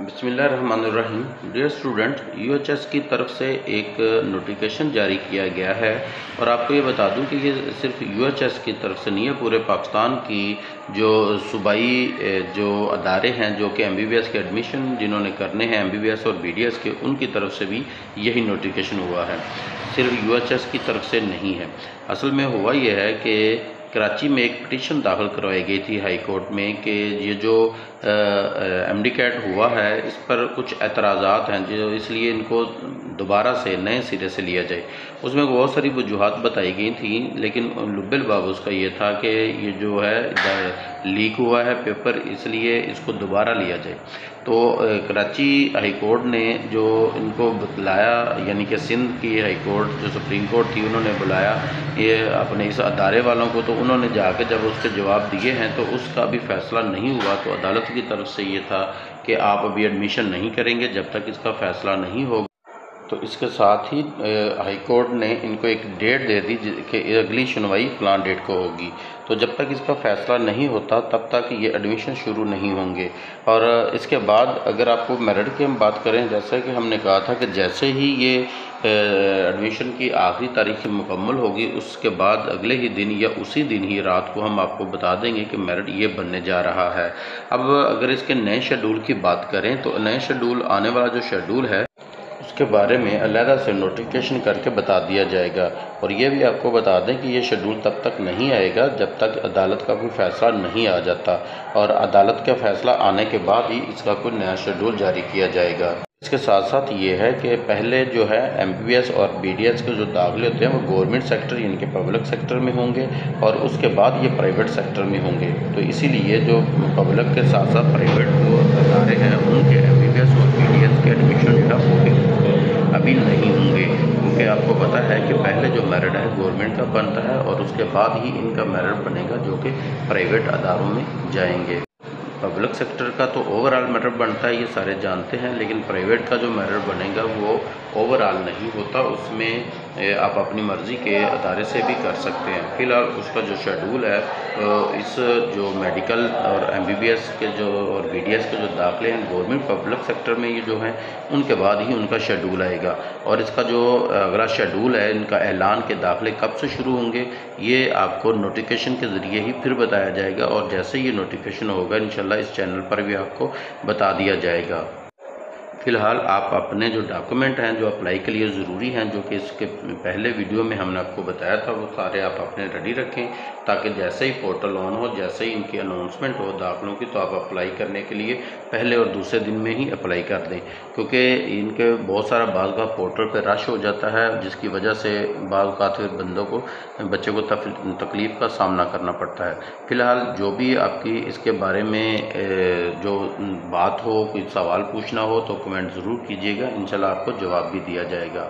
बिस्मिल्लाहिर्रहमानिर्रहीम। Dear student, UHS की तरफ से एक नोटिफिकेशन जारी किया गया है और आपको ये बता दूं कि ये सिर्फ यूएचएस की तरफ से नहीं है, पूरे पाकिस्तान की जो सूबाई जो अदारे हैं जो कि एमबीबीएस के एडमिशन जिन्होंने करने हैं एमबीबीएस और बीडीएस के, उनकी तरफ से भी यही नोटिफिकेशन हुआ है, सिर्फ यूएचएस की तरफ से नहीं है। असल में हुआ यह है कि कराची में एक पिटीशन दाखिल करवाई गई थी हाई कोर्ट में कि ये जो एमडी कैट हुआ है इस पर कुछ एतराज़ात हैं जो इसलिए इनको दोबारा से नए सिरे से लिया जाए। उसमें बहुत सारी वजूहात बताई गई थी, लेकिन लुब्बिल बाब उसका ये था कि ये जो है लीक हुआ है पेपर, इसलिए इसको दोबारा लिया जाए। तो कराची हाई कोर्ट ने जो इनको बुलाया, यानी कि सिंध की हाई कोर्ट जो सुप्रीम कोर्ट थी, उन्होंने बुलाया ये अपने इस अदारे वालों को, तो उन्होंने जाके जब उसके जवाब दिए हैं तो उसका अभी फ़ैसला नहीं हुआ। तो अदालत की तरफ से ये था कि आप अभी एडमिशन नहीं करेंगे जब तक इसका फ़ैसला नहीं होगा। तो इसके साथ ही हाई कोर्ट ने इनको एक डेट दे दी कि अगली सुनवाई फ़लाँ डेट को होगी। तो जब तक इसका फ़ैसला नहीं होता तब तक ये एडमिशन शुरू नहीं होंगे। और इसके बाद अगर आपको मेरिट की हम बात करें, जैसे कि हमने कहा था कि जैसे ही ये एडमिशन की आखिरी तारीख मुकम्मल होगी उसके बाद अगले ही दिन या उसी दिन ही रात को हम आपको बता देंगे कि मेरिट ये बनने जा रहा है। अब अगर इसके नए शेड्यूल की बात करें तो नए शेड्यूल आने वाला जो शेड्यूल है उसके बारे में अलहदा से नोटिफिकेशन करके बता दिया जाएगा। और ये भी आपको बता दें कि ये शेड्यूल तब तक नहीं आएगा जब तक अदालत का कोई फ़ैसला नहीं आ जाता, और अदालत का फ़ैसला आने के बाद ही इसका कोई नया शेड्यूल जारी किया जाएगा। इसके साथ साथ ये है कि पहले जो है एमबीबीएस और बीडीएस के जो दाखिले होते हैं वो गवर्नमेंट सेक्टर यानी कि पब्लिक सेक्टर में होंगे, और उसके बाद ये प्राइवेट सेक्टर में होंगे। तो इसीलिए जो पब्लिक के साथ साथ प्राइवेट जो अदारे हैं उनके एमबीबीएस और बीडीएस के एडमिशन जो है वो भी अभी नहीं होंगे, क्योंकि आपको पता है कि पहले जो मेरिट है गवर्नमेंट का बनता है और उसके बाद ही इनका मेरिट बनेगा जो कि प्राइवेट अदारों में जाएंगे। पब्लिक सेक्टर का तो ओवरऑल मेरिट बनता है, ये सारे जानते हैं, लेकिन प्राइवेट का जो मेरिट बनेगा वो ओवरऑल नहीं होता, उसमें आप अपनी मर्ज़ी के अदारे से भी कर सकते हैं। फ़िलहाल उसका जो शेड्यूल है इस जो मेडिकल और एमबीबीएस के जो और बीडीएस के जो दाखिले हैं गवर्नमेंट पब्लिक सेक्टर में ये जो हैं उनके बाद ही उनका शेड्यूल आएगा। और इसका जो अगला शेड्यूल है इनका ऐलान के दाखिले कब से शुरू होंगे ये आपको नोटिफिकेशन के ज़रिए ही फिर बताया जाएगा, और जैसे ये नोटिफिकेशन होगा इंशाल्लाह इस चैनल पर भी आपको बता दिया जाएगा। फ़िलहाल आप अपने जो डॉक्यूमेंट हैं जो अप्लाई के लिए ज़रूरी हैं, जो कि इसके पहले वीडियो में हमने आपको बताया था, वो सारे आप अपने रेडी रखें, ताकि जैसे ही पोर्टल ऑन हो, जैसे ही इनकी अनाउंसमेंट हो दाखिलों की, तो आप अप्लाई करने के लिए पहले और दूसरे दिन में ही अप्लाई कर दें, क्योंकि इनके बहुत सारा बाज़ का पोर्टल पर रश हो जाता है, जिसकी वजह से बाज़ का बंदों को बच्चे को तकलीफ़ का सामना करना पड़ता है। फ़िलहाल जो भी आपकी इसके बारे में जो बात हो, कोई सवाल पूछना हो तो कमेंट ज़रूर कीजिएगा, इंशाल्लाह आपको जवाब भी दिया जाएगा।